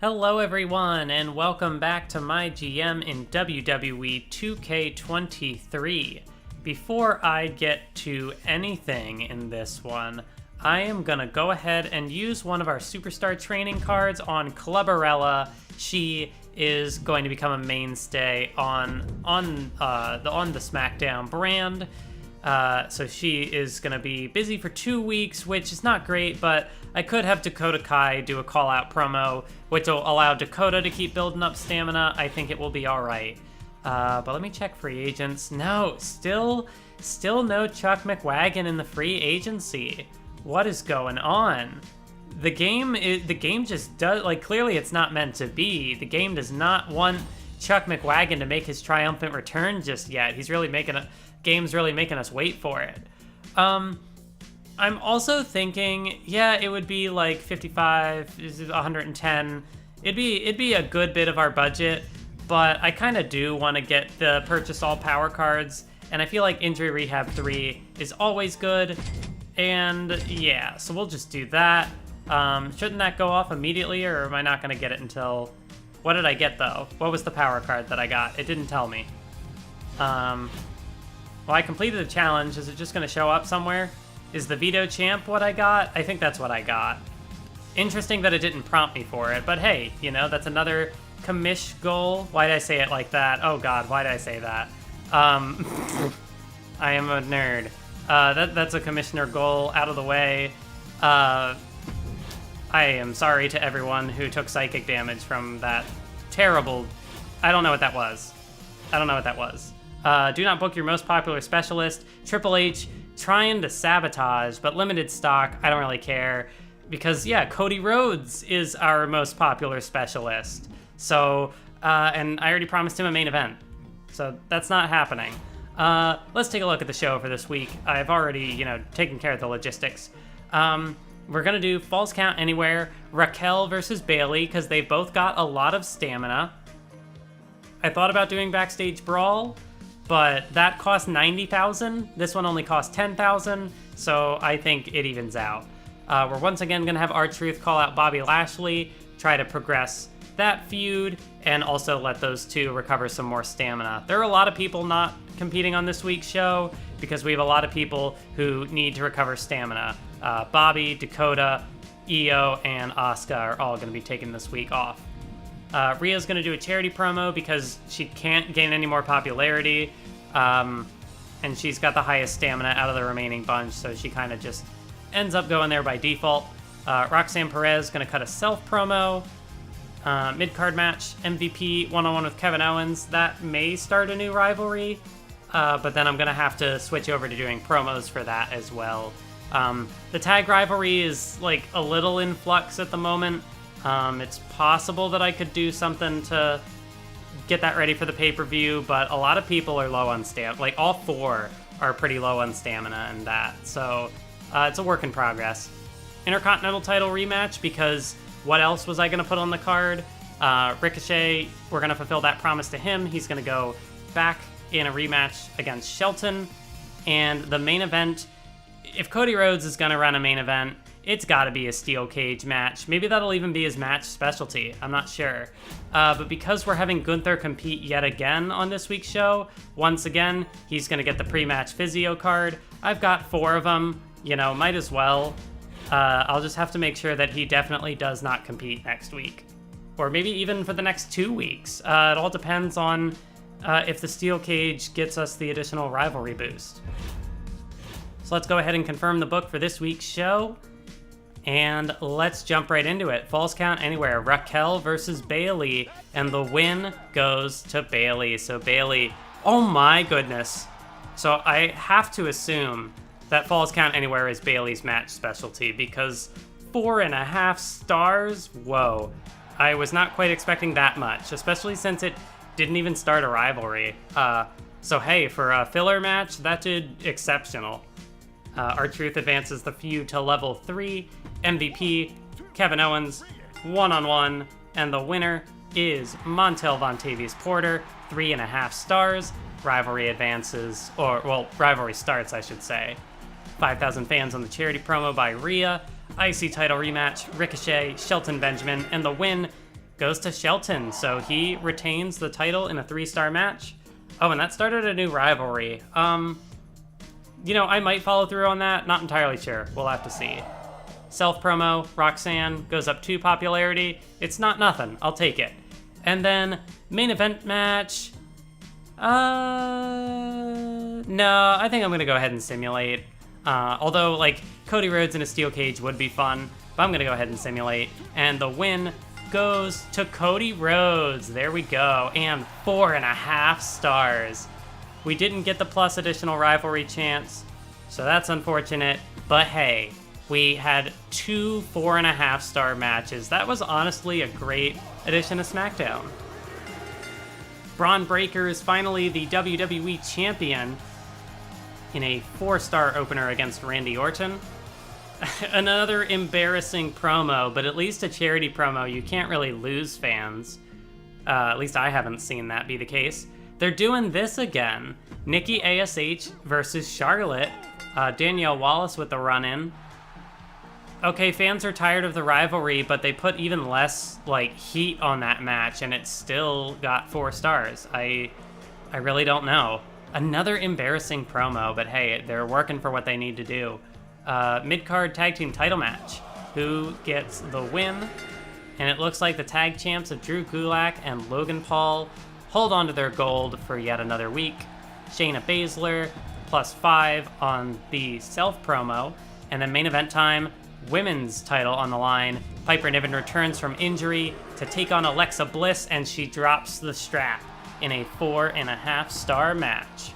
Hello everyone, and welcome back to MyGM in WWE 2K23. Before I get to anything in this one, I am gonna go ahead and use one of our Superstar training cards on Clubberella. She is going to become a mainstay on the SmackDown brand. So she is going to be busy for 2 weeks, which is not great, but I could have Dakota Kai do a call-out promo, which will allow Dakota to keep building up stamina. I think it will be all right. But let me check free agents. No, still no Chuck McWagon in the free agency. What is going on? The game just does, like, clearly it's not meant to be. The game does not want Chuck McWagon to make his triumphant return just yet. Game's really making us wait for it. I'm also thinking, yeah, it would be like 55, 110. It'd be a good bit of our budget, but I kind of do want to get the purchase all power cards, and I feel like Injury Rehab 3 is always good, and yeah, so we'll just do that. Shouldn't that go off immediately, or am I not going to get it until... What did I get, though? What was the power card that I got? It didn't tell me. Well, I completed the challenge. Is it just going to show up somewhere? Is the Veto Champ what I got? I think that's what I got. Interesting that it didn't prompt me for it, but hey, you know, that's another commish goal. Why did I say it like that? Oh god, why did I say that? I am a nerd. That's a commissioner goal out of the way. I am sorry to everyone who took psychic damage from that terrible... I don't know what that was. Do not book your most popular specialist. Triple H trying to sabotage, but limited stock. I don't really care because, yeah, Cody Rhodes is our most popular specialist. So, and I already promised him a main event. So that's not happening. Let's take a look at the show for this week. I've already, taken care of the logistics. We're going to do Falls Count Anywhere, Raquel versus Bayley, because they both got a lot of stamina. I thought about doing Backstage Brawl, but that cost $90,000. This one only cost $10,000, so I think it evens out. We're once again going to have R-Truth call out Bobby Lashley, try to progress that feud, and also let those two recover some more stamina. There are a lot of people not competing on this week's show because we have a lot of people who need to recover stamina. Bobby, Dakota, Io, and Asuka are all going to be taking this week off. Rhea's going to do a charity promo because she can't gain any more popularity, and she's got the highest stamina out of the remaining bunch, so she kind of just ends up going there by default. Roxanne Perez going to cut a self promo. Mid-card match, MVP one-on-one with Kevin Owens. That may start a new rivalry, but then I'm going to have to switch over to doing promos for that as well. The tag rivalry is like a little in flux at the moment. It's possible that I could do something to get that ready for the pay-per-view, but a lot of people are low on stamina. Like, all four are pretty low on stamina in that, so it's a work in progress. Intercontinental title rematch, because what else was I going to put on the card? Ricochet, we're going to fulfill that promise to him. He's going to go back in a rematch against Shelton, and the main event, if Cody Rhodes is going to run a main event, it's got to be a steel cage match. Maybe that'll even be his match specialty. I'm not sure. But because we're having Gunther compete yet again on this week's show, once again, he's going to get the pre-match physio card. I've got 4 of them. Might as well. I'll just have to make sure that he definitely does not compete next week. Or maybe even for the next 2 weeks. It all depends on if the steel cage gets us the additional rivalry boost. So let's go ahead and confirm the book for this week's show. And let's jump right into it. Falls Count Anywhere, Raquel versus Bayley, and the win goes to Bayley. So Bayley, oh my goodness. So I have to assume that Falls Count Anywhere is Bayley's match specialty because 4.5 stars? Whoa. I was not quite expecting that much, especially since it didn't even start a rivalry. So hey, for a filler match, that did exceptional. R-Truth advances the feud to level 3. MVP, Kevin Owens, one-on-one, and the winner is Montel Vontavious Porter, 3.5 stars. Rivalry advances, rivalry starts, I should say. 5,000 fans on the charity promo by Rhea. IC title rematch, Ricochet, Shelton Benjamin, and the win goes to Shelton, so he retains the title in a 3-star match. Oh, and that started a new rivalry. You know, I might follow through on that. Not entirely sure. We'll have to see. Self-promo, Roxanne goes up 2 popularity. It's not nothing. I'll take it. And then main event match. No, I think I'm going to go ahead and simulate. Although, like, Cody Rhodes in a steel cage would be fun. But I'm going to go ahead and simulate. And the win goes to Cody Rhodes. There we go. And 4.5 stars. We didn't get the plus additional rivalry chance, so that's unfortunate. But hey, we had 2 4.5-star matches. That was honestly a great addition to SmackDown. Braun Breaker is finally the WWE Champion in a 4-star opener against Randy Orton. Another embarrassing promo, but at least a charity promo. You can't really lose fans. At least I haven't seen that be the case. They're doing this again. Nikki ASH versus Charlotte. Danielle Wallace with the run-in. Okay, fans are tired of the rivalry, but they put even less, like, heat on that match, and it still got 4 stars. I really don't know. Another embarrassing promo, but hey, they're working for what they need to do. Mid-card tag team title match. Who gets the win? And it looks like the tag champs of Drew Gulak and Logan Paul hold on to their gold for yet another week. Shayna Baszler, +5 on the self-promo. And then main event time, women's title on the line. Piper Niven returns from injury to take on Alexa Bliss, and she drops the strap in a 4.5-star match.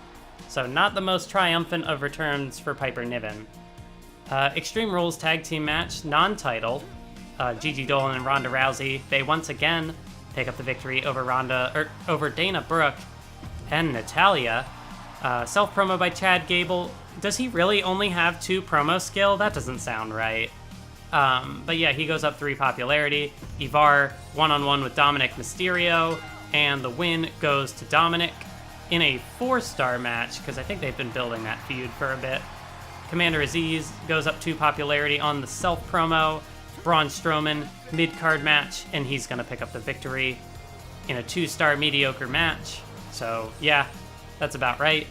So not the most triumphant of returns for Piper Niven. Extreme Rules tag team match, non-title. Gigi Dolan and Ronda Rousey, they once again pick up the victory over Dana Brooke and Natalya. Self-promo by Chad Gable. Does he really only have 2 promo skill? That doesn't sound right. But yeah, he goes up 3 popularity. Ivar one-on-one with Dominic Mysterio, and the win goes to Dominic in a 4-star match, because I think they've been building that feud for a bit. Commander Aziz goes up 2 popularity on the self-promo. Braun Strowman, mid-card match, and he's going to pick up the victory in a 2-star mediocre match. So, yeah, that's about right.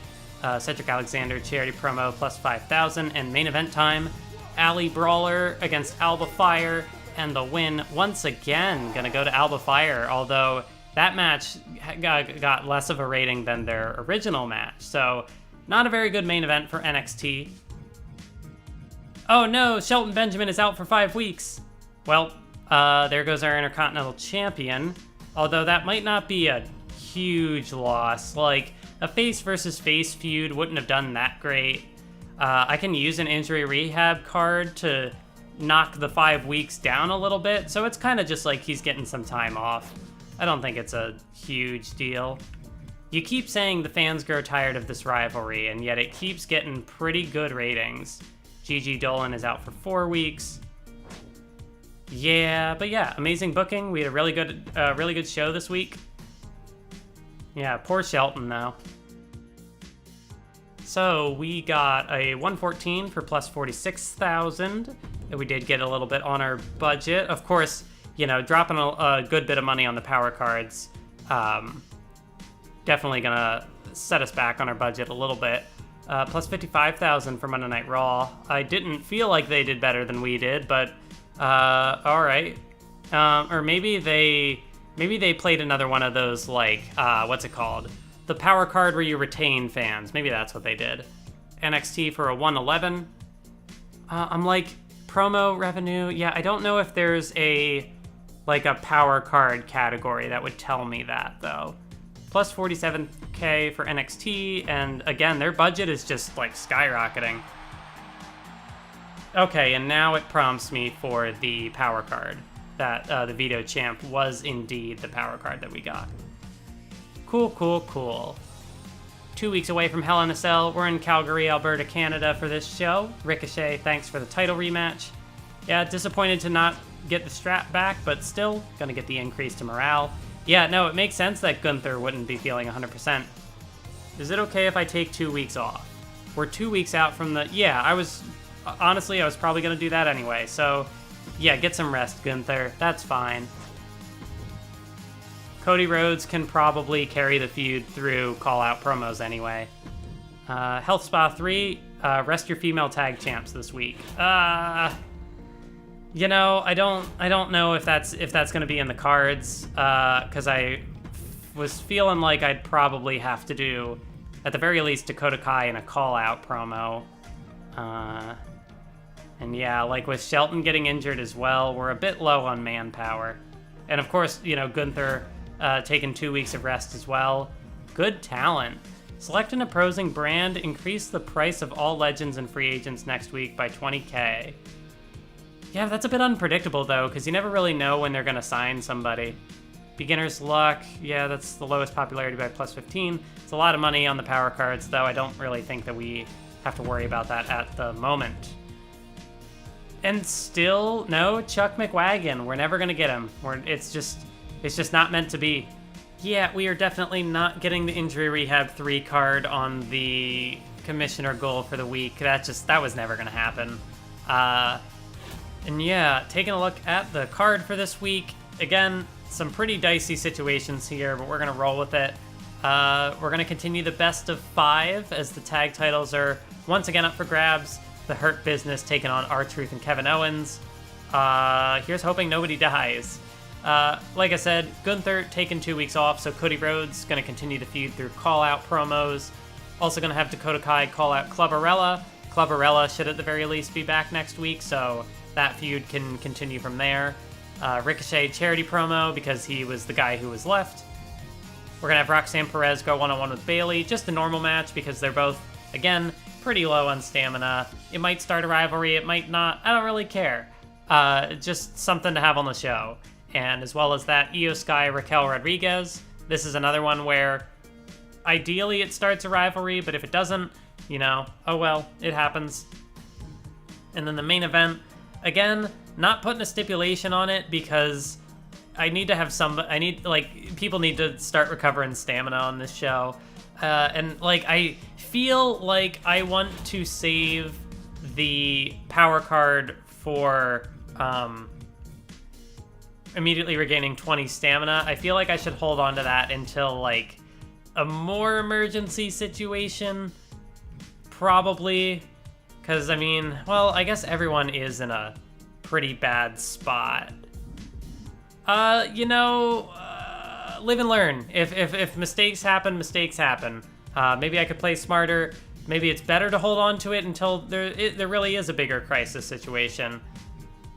Cedric Alexander, charity promo, +5,000, and main event time, Allie Brawler against Alba Fire, and the win, once again, going to go to Alba Fire, although that match got less of a rating than their original match, so not a very good main event for NXT. Oh no, Shelton Benjamin is out for 5 weeks. Well, there goes our Intercontinental Champion. Although that might not be a huge loss. Like, a face versus face feud wouldn't have done that great. I can use an injury rehab card to knock the 5 weeks down a little bit. So it's kind of just like he's getting some time off. I don't think it's a huge deal. You keep saying the fans grow tired of this rivalry, and yet it keeps getting pretty good ratings. Gigi Dolan is out for 4 weeks. Yeah, but yeah, amazing booking. We had a really good show this week. Yeah, poor Shelton though. So we got a 114 for +46,000. We did get a little bit on our budget. Of course, you know, dropping a good bit of money on the power cards. Definitely gonna set us back on our budget a little bit. +55,000 for Monday Night Raw. I didn't feel like they did better than we did, but all right. Or maybe they played another one of those, like, what's it called? The power card where you retain fans. Maybe that's what they did. NXT for a 111. I'm like, promo revenue. Yeah, I don't know if there's a power card category that would tell me that, though. +47K for NXT, and again, their budget is just, like, skyrocketing. Okay, and now it prompts me for the power card. That the Veto Champ was indeed the power card that we got. Cool. 2 weeks away from Hell in a Cell. We're in Calgary, Alberta, Canada for this show. Ricochet, thanks for the title rematch. Yeah, disappointed to not get the strap back, but still gonna get the increase to morale. Yeah, no, it makes sense that Gunther wouldn't be feeling 100%. Is it okay if I take 2 weeks off? We're 2 weeks out from the... Yeah, I was probably going to do that anyway. So, yeah, get some rest, Gunther. That's fine. Cody Rhodes can probably carry the feud through call-out promos anyway. Health Spa 3, rest your female tag champs this week. You know, I don't know if that's going to be in the cards, because I was feeling like I'd probably have to do, at the very least, Dakota Kai in a call-out promo. And yeah, like with Shelton getting injured as well, we're a bit low on manpower. And of course, you know, Gunther taking 2 weeks of rest as well. Good talent. Select an opposing brand, increase the price of all legends and free agents next week by 20k. Yeah, that's a bit unpredictable though, because you never really know when they're going to sign somebody. Beginner's luck, yeah, that's the lowest popularity by plus 15. It's a lot of money on the power cards, though I don't really think that we have to worry about that at the moment. And still, no Chuck McWagon. We're never going to get him. It's just not meant to be. Yeah, we are definitely not getting the Injury Rehab 3 card on the Commissioner goal for the week. That was never going to happen. And yeah, taking a look at the card for this week. Again, some pretty dicey situations here, but we're going to roll with it. We're going to continue the best of 5 as the tag titles are once again up for grabs. The Hurt Business taking on R-Truth and Kevin Owens. Here's hoping nobody dies. Like I said, Gunther taking 2 weeks off, so Cody Rhodes going to continue the feud through call-out promos. Also going to have Dakota Kai call out Clubberella. Clubberella should at the very least be back next week, so that feud can continue from there. Ricochet charity promo because he was the guy who was left. We're going to have Roxanne Perez go one-on-one with Bayley. Just a normal match because they're both, again, pretty low on stamina. It might start a rivalry, it might not. I don't really care. Just something to have on the show. And as well as that, Io Sky, Raquel Rodriguez. This is another one where ideally it starts a rivalry, but if it doesn't, you know, oh well, it happens. And then the main event, again, not putting a stipulation on it because I need to have people need to start recovering stamina on this show. And like, I feel like I want to save the power card for immediately regaining 20 stamina. I feel like I should hold on to that until like a more emergency situation, probably. Because, I mean, well, I guess everyone is in a pretty bad spot. You know, live and learn. If mistakes happen, mistakes happen. Maybe I could play smarter. Maybe it's better to hold on to it until there really is a bigger crisis situation.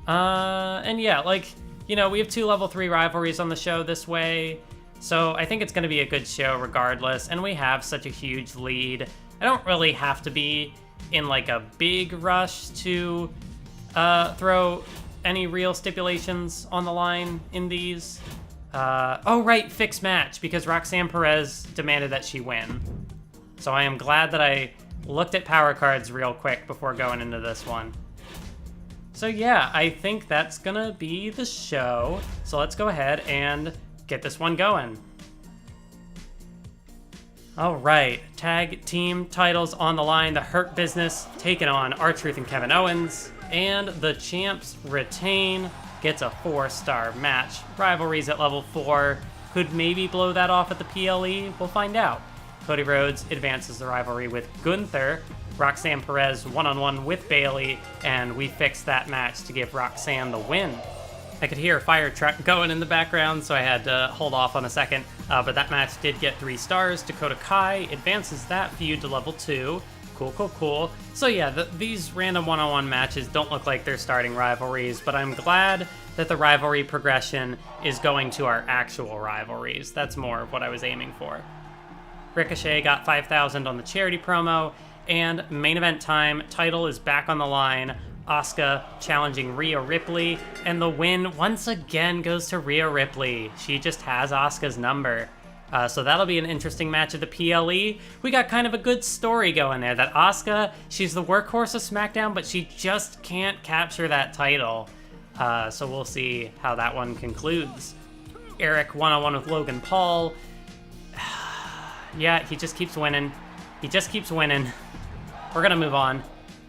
And yeah, like, you know, we have 2 level 3 rivalries on the show this way, so I think it's going to be a good show regardless, and we have such a huge lead. I don't really have to be in like a big rush to throw any real stipulations on the line in these. Oh right, fixed match, because Roxanne Perez demanded that she win. So I am glad that I looked at power cards real quick before going into this one. So yeah, I think that's gonna be the show. So let's go ahead and get this one going. All right, tag team titles on the line. The Hurt Business taking on R-Truth and Kevin Owens. And the champs retain, gets a 4-star match. Rivalries at level 4. Could maybe blow that off at the PLE. We'll find out. Cody Rhodes advances the rivalry with Gunther. Roxanne Perez one-on-one with Bayley, and we fixed that match to give Roxanne the win. I could hear a fire truck going in the background, so I had to hold off on a second, but that match did get 3 stars. Dakota Kai advances that feud to level 2. Cool. So yeah, these random one-on-one matches don't look like they're starting rivalries, but I'm glad that the rivalry progression is going to our actual rivalries. That's more of what I was aiming for. Ricochet got 5,000 on the charity promo, and main event time, title is back on the line. Asuka challenging Rhea Ripley, and the win once again goes to Rhea Ripley. She just has Asuka's number. So that'll be an interesting match at the PLE. We got kind of a good story going there, that Asuka, she's the workhorse of SmackDown, but she just can't capture that title. So we'll see how that one concludes. Eric one-on-one with Logan Paul. Yeah, he just keeps winning. We're gonna move on.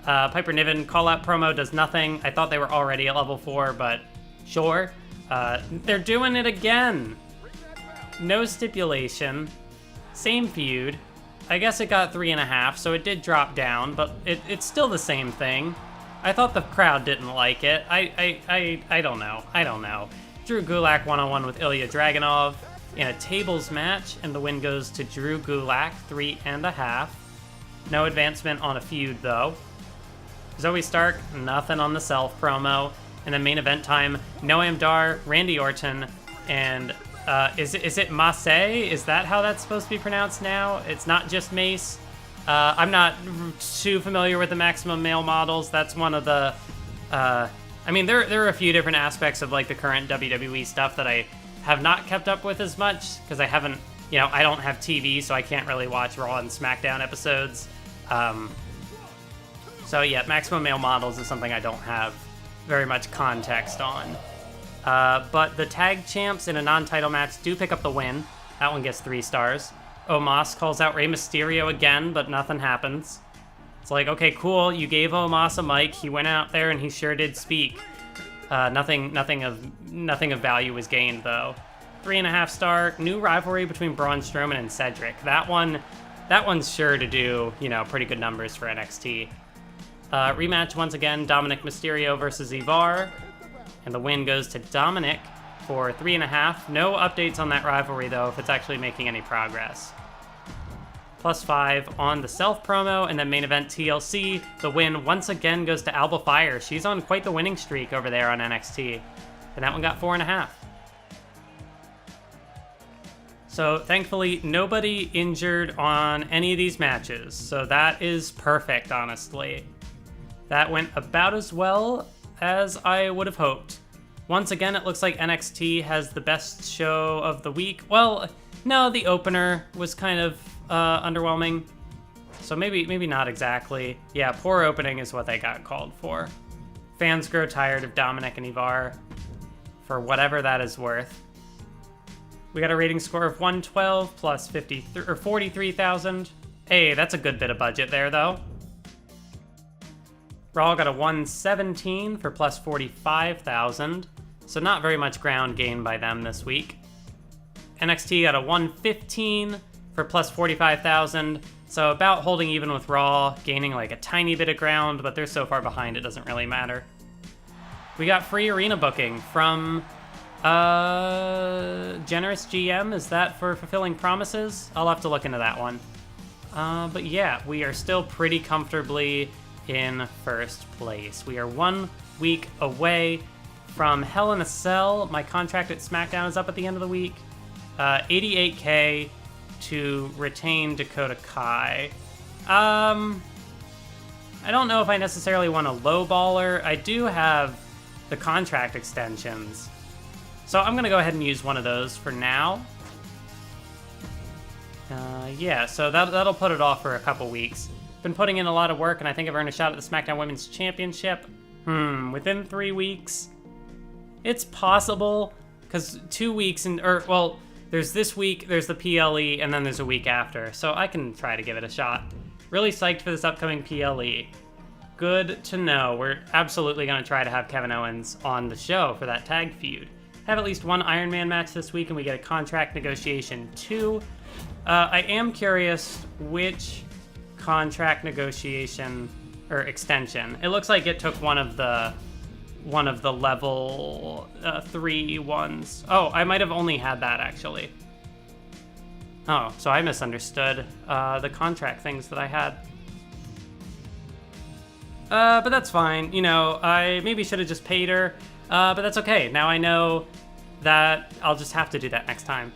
Piper Niven call-out promo does nothing. I thought they were already at level 4, but sure. They're doing it again. no stipulation, same feud. I guess it got 3.5, so it did drop down, but it's still the same thing. I thought the crowd didn't like it. I don't know. I don't know. Drew Gulak one-on-one with Ilya Dragunov in a tables match, and the win goes to Drew Gulak, 3.5. No advancement on a feud, though. Zoe Stark, nothing on the Self promo. And then main event time, Noam Dar, Randy Orton, and is it Mace? Is that how that's supposed to be pronounced now? It's not just Mace. I'm not too familiar with the Maximum Male models. That's one of the... I mean, there are a few different aspects of like the current WWE stuff that I have not kept up with as much, because I haven't, I don't have TV, so I can't really watch Raw and SmackDown episodes. So yeah, Maximum Male models is something I don't have very much context on. But the tag champs in a non-title match do pick up the win. That one gets 3 stars. Omos calls out Rey Mysterio again, but nothing happens. It's like, okay, cool, you gave Omos a mic, he went out there and he sure did speak. Nothing of value was gained, though. 3.5 star, new rivalry between Braun Strowman and Cedric. That one's sure to do, pretty good numbers for NXT. Rematch once again, Dominic Mysterio versus Ivar, and the win goes to Dominic for 3.5. No updates on that rivalry, though, if it's actually making any progress. +5 on the Self promo, and then main event TLC. The win once again goes to Alba Fire. She's on quite the winning streak over there on NXT, and that one got 4.5. So thankfully, nobody injured on any of these matches, so that is perfect, honestly. That went about as well as I would have hoped. Once again, it looks like NXT has the best show of the week. Well, no, the opener was kind of underwhelming. So maybe not exactly. Yeah, poor opening is what they got called for. Fans grow tired of Dominic and Ivar, for whatever that is worth. We got a rating score of 112 plus 43,000. Hey, that's a good bit of budget there, though. Raw got a 117 for plus 45,000, so not very much ground gained by them this week. NXT got a 115 for plus 45,000, so about holding even with Raw, gaining like a tiny bit of ground, but they're so far behind it doesn't really matter. We got free arena booking from Generous GM. Is that for Fulfilling Promises? I'll have to look into that one. But yeah, we are still pretty comfortably in first place. We are 1 week away from Hell in a Cell. My contract at SmackDown is up at the end of the week. 88K to retain Dakota Kai. I don't know if I necessarily want a lowballer. I do have the contract extensions, so I'm gonna go ahead and use one of those for now. Yeah, so that'll put it off for a couple weeks. Been putting in a lot of work, and I think I've earned a shot at the SmackDown Women's Championship. Within 3 weeks? It's possible, because 2 weeks, there's this week, there's the PLE, and then there's a week after, so I can try to give it a shot. Really psyched for this upcoming PLE. Good to know. We're absolutely going to try to have Kevin Owens on the show for that tag feud. Have at least one Iron Man match this week, and we get a contract negotiation too. I am curious which contract negotiation or extension. It looks like it took one of the level 3 ones. Oh, I might have only had that actually. Oh, so I misunderstood the contract things that I had. But that's fine. I maybe should have just paid her, but that's okay. Now I know that I'll just have to do that next time.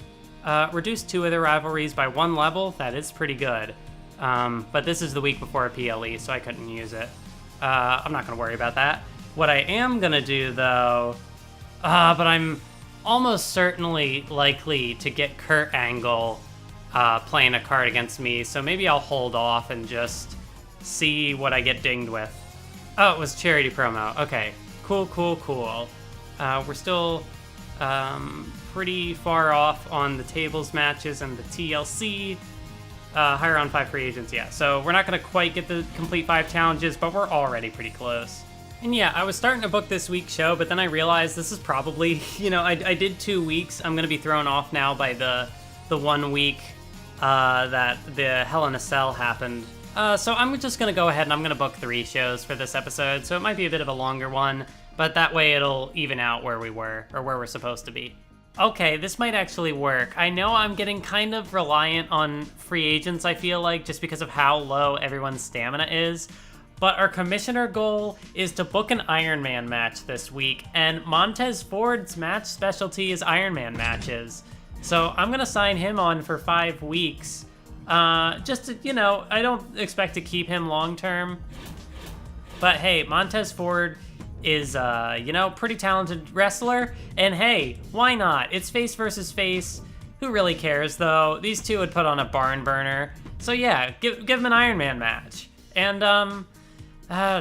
Reduced 2 other rivalries by 1 level. That is pretty good. But this is the week before a PLE, so I couldn't use it. I'm not going to worry about that. What I am going to do, though, but I'm almost certainly likely to get Kurt Angle playing a card against me, so maybe I'll hold off and just see what I get dinged with. Oh, it was charity promo. Okay, cool. We're still pretty far off on the tables matches and the TLC. Higher on 5 free agents, yeah. So we're not going to quite get the complete 5 challenges, but we're already pretty close. And yeah, I was starting to book this week's show, but then I realized this is probably, I did 2 weeks. I'm going to be thrown off now by the 1 week that the Hell in a Cell happened. So I'm just going to go ahead and I'm going to book 3 shows for this episode, so it might be a bit of a longer one, but that way it'll even out where we were, or where we're supposed to be. Okay, this might actually work. I know I'm getting kind of reliant on free agents, I feel like, just because of how low everyone's stamina is. But our commissioner goal is to book an Iron Man match this week, and Montez Ford's match specialty is Iron Man matches. So I'm going to sign him on for 5 weeks. Just to, I don't expect to keep him long term. But hey, Montez Ford is, pretty talented wrestler. And hey, why not? It's face versus face. Who really cares, though? These two would put on a barn burner. So yeah, give him an Iron Man match. And,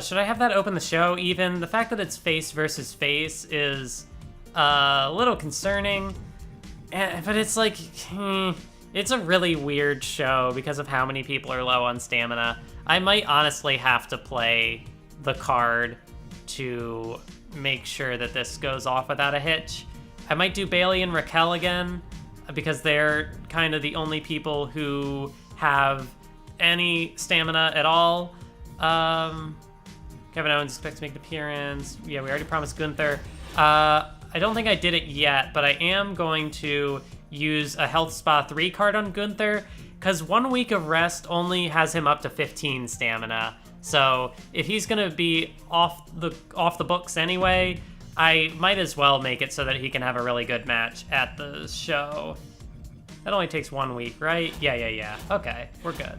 should I have that open the show even? The fact that it's face versus face is a little concerning. But it's like, it's a really weird show because of how many people are low on stamina. I might honestly have to play the card to make sure that this goes off without a hitch. I might do Bayley and Raquel again because they're kind of the only people who have any stamina at all. Kevin Owens expects to make an appearance. Yeah, we already promised Gunther. I don't think I did it yet, but I am going to use a Health Spa 3 card on Gunther, because 1 week of rest only has him up to 15 stamina. So if he's going to be off the books anyway, I might as well make it so that he can have a really good match at the show. That only takes 1 week, right? Yeah. Okay, we're good.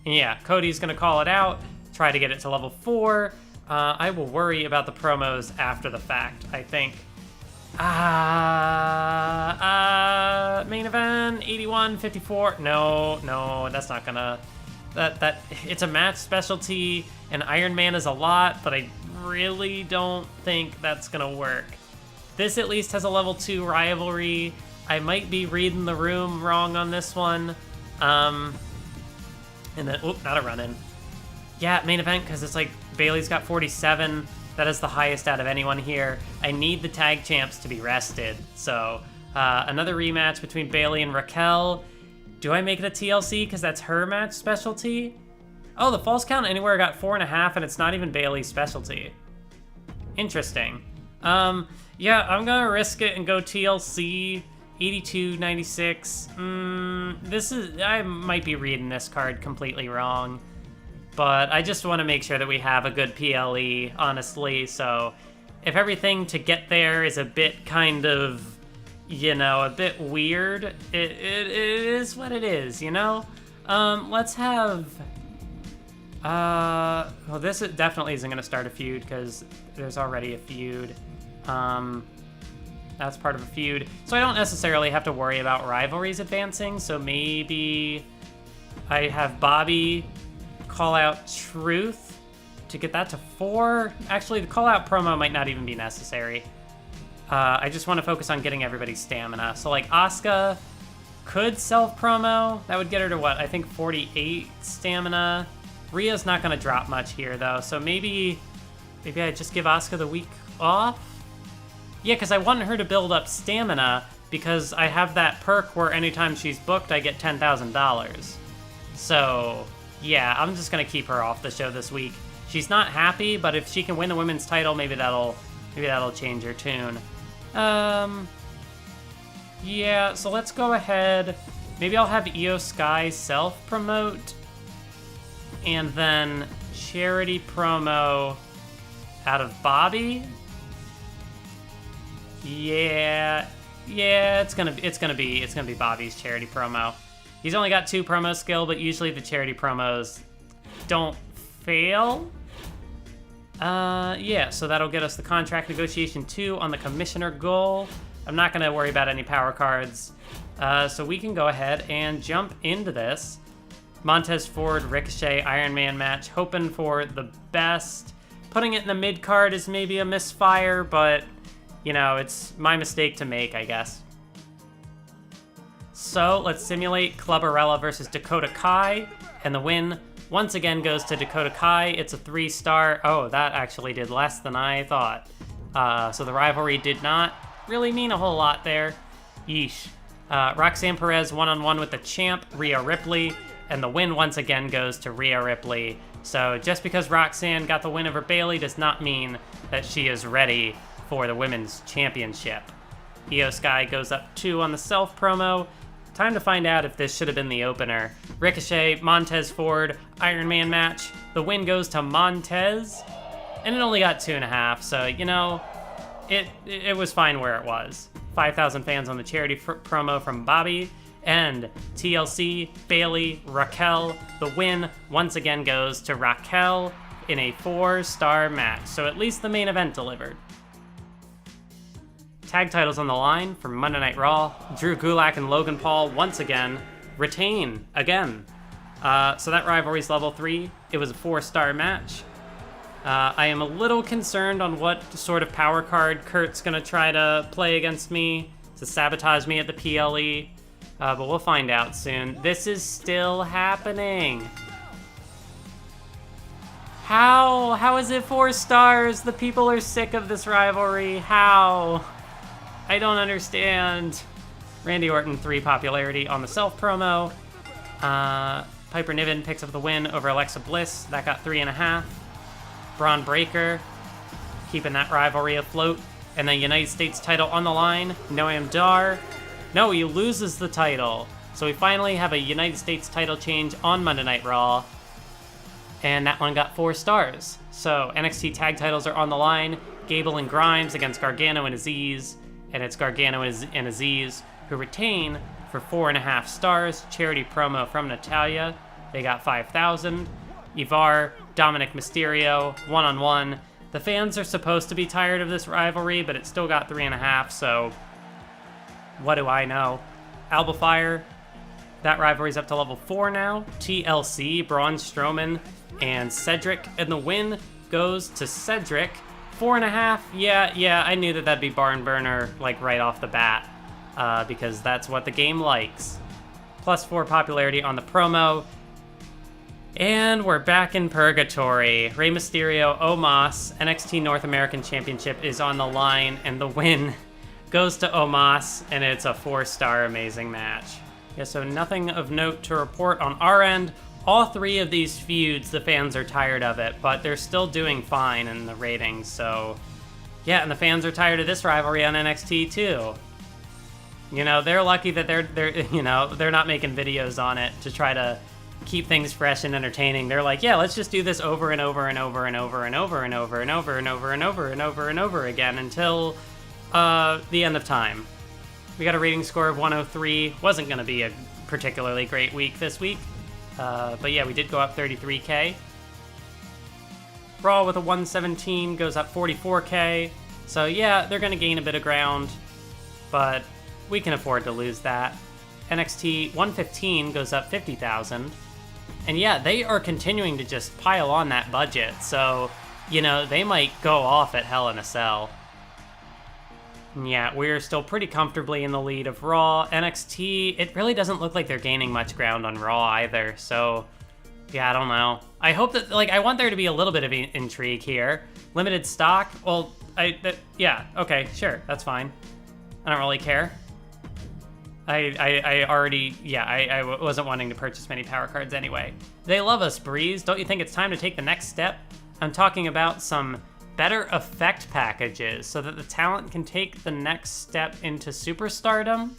And yeah, Cody's going to call it out, try to get it to level 4. I will worry about the promos after the fact, I think. Main event, 81-54. No, that's not gonna... That it's a match specialty, and Iron Man is a lot, but I really don't think that's gonna work. This at least has a level 2 rivalry. I might be reading the room wrong on this one. And then, not a run-in. Yeah, main event, because it's like Bayley's got 47. That is the highest out of anyone here. I need the tag champs to be rested. So another rematch between Bayley and Raquel. Do I make it a TLC because that's her match specialty? Oh, the false count anywhere got 4.5, and it's not even Bayley's specialty. Interesting. Yeah, I'm gonna risk it and go TLC. 82-96. I might be reading this card completely wrong. But I just want to make sure that we have a good PLE, honestly. So if everything to get there is a bit kind of, a bit weird, it is what it is, Let's have... well, this definitely isn't going to start a feud because there's already a feud. That's part of a feud. So I don't necessarily have to worry about rivalries advancing. So maybe I have Bobby call out Truth to get that to 4. Actually, the call out promo might not even be necessary. I just want to focus on getting everybody's stamina. So like Asuka could self promo. That would get her to what? I think 48 stamina. Rhea's not going to drop much here though. So maybe I just give Asuka the week off. Yeah, because I want her to build up stamina because I have that perk where anytime she's booked, I get $10,000. So yeah, I'm just gonna keep her off the show this week. She's not happy, but if she can win the women's title, maybe that'll change her tune. Yeah, so let's go ahead. Maybe I'll have Io Sky self-promote, and then charity promo out of Bobby. Yeah, it's gonna be Bobby's charity promo. He's only got 2 promo skill, but usually the charity promos don't fail. Yeah, so that'll get us the contract negotiation 2 on the commissioner goal. I'm not going to worry about any power cards. So we can go ahead and jump into this. Montez Ford, Ricochet, Iron Man match. Hoping for the best. Putting it in the mid card is maybe a misfire, but, it's my mistake to make, I guess. So let's simulate Clubbarella versus Dakota Kai, and the win once again goes to Dakota Kai. It's a 3-star. Oh, that actually did less than I thought. So the rivalry did not really mean a whole lot there. Yeesh. Roxanne Perez one-on-one with the champ, Rhea Ripley, and the win once again goes to Rhea Ripley. So just because Roxanne got the win over Bayley does not mean that she is ready for the Women's Championship. Io Sky goes up 2 on the self promo. Time to find out if this should have been the opener. Ricochet, Montez Ford, Iron Man match. The win goes to Montez, and it only got 2.5, so, you know, it was fine where it was. 5,000 fans on the charity promo from Bobby, and TLC, Bayley, Raquel. The win once again goes to Raquel in a 4-star match, so at least the main event delivered. Tag titles on the line for Monday Night Raw. Drew Gulak and Logan Paul once again retain again. So that rivalry's level 3. It was a 4-star match. I am a little concerned on what sort of power card Kurt's gonna try to play against me to sabotage me at the PLE, but we'll find out soon. This is still happening. How is it 4 stars? The people are sick of this rivalry. How? I don't understand. Randy Orton 3 popularity on the self promo. Piper Niven picks up the win over Alexa Bliss. That got 3.5. Braun Breaker keeping that rivalry afloat. And the United States title on the line. Noam Dar. No, he loses the title. So we finally have a United States title change on Monday Night Raw. And that one got 4 stars. So NXT tag titles are on the line. Gable and Grimes against Gargano and Aziz. And it's Gargano and Aziz who retain for 4.5 stars. Charity promo from Natalya. They got 5,000. Ivar, Dominic Mysterio, one-on-one. The fans are supposed to be tired of this rivalry, but it still got 3.5, so what do I know? Alba Fire, that rivalry's up to level 4 now. TLC, Braun Strowman, and Cedric, and the win goes to Cedric. 4.5, yeah, I knew that'd be barn burner, like, right off the bat, because that's what the game likes. Plus 4 popularity on the promo. And we're back in Purgatory. Rey Mysterio, Omos, NXT North American Championship is on the line, and the win goes to Omos, and it's a 4-star amazing match. Yeah, so nothing of note to report on our end. All 3 of these feuds, the fans are tired of it, but they're still doing fine in the ratings, so yeah, and the fans are tired of this rivalry on NXT too. You know, they're lucky that they're not making videos on it to try to keep things fresh and entertaining. They're like, yeah, let's just do this over and over and over and over and over and over and over and over and over and over and over again until the end of time. We got a rating score of 103. Wasn't going to be a particularly great week this week. But yeah, we did go up 33K. Raw with a 117 goes up 44K. So yeah, they're going to gain a bit of ground, but we can afford to lose that. NXT 115 goes up 50,000. And yeah, they are continuing to just pile on that budget. So, you know, they might go off at Hell in a Cell. And yeah, we're still pretty comfortably in the lead of Raw. NXT, it really doesn't look like they're gaining much ground on Raw either. So, yeah, I don't know. I hope that, like, I want there to be a little bit of intrigue here. Limited stock? Well, yeah, okay, sure, that's fine. I don't really care. I wasn't wanting to purchase many power cards anyway. They love us, Breeze. Don't you think it's time to take the next step? I'm talking about some better effect packages so that the talent can take the next step into superstardom?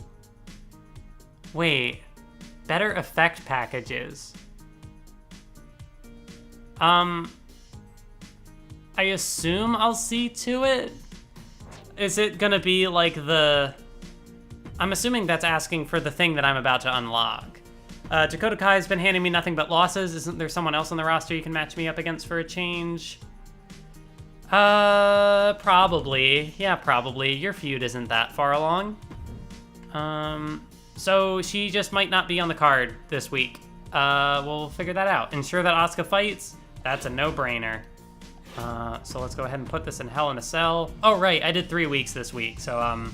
Wait, better effect packages. I assume I'll see to it? Is it gonna be like the... I'm assuming that's asking for the thing that I'm about to unlock. Dakota Kai has been handing me nothing but losses. Isn't there someone else on the roster you can match me up against for a change? Probably. Yeah, probably. Your feud isn't that far along. So she just might not be on the card this week. We'll figure that out. Ensure that Asuka fights. That's a no-brainer. So let's go ahead and put this in Hell in a Cell. Oh, right, I did 3 weeks this week, so,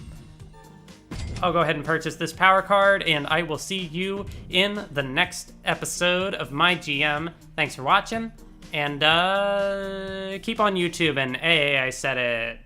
I'll go ahead and purchase this power card, and I will see you in the next episode of MyGM. Thanks for watching, and keep on YouTube, and hey, I said it.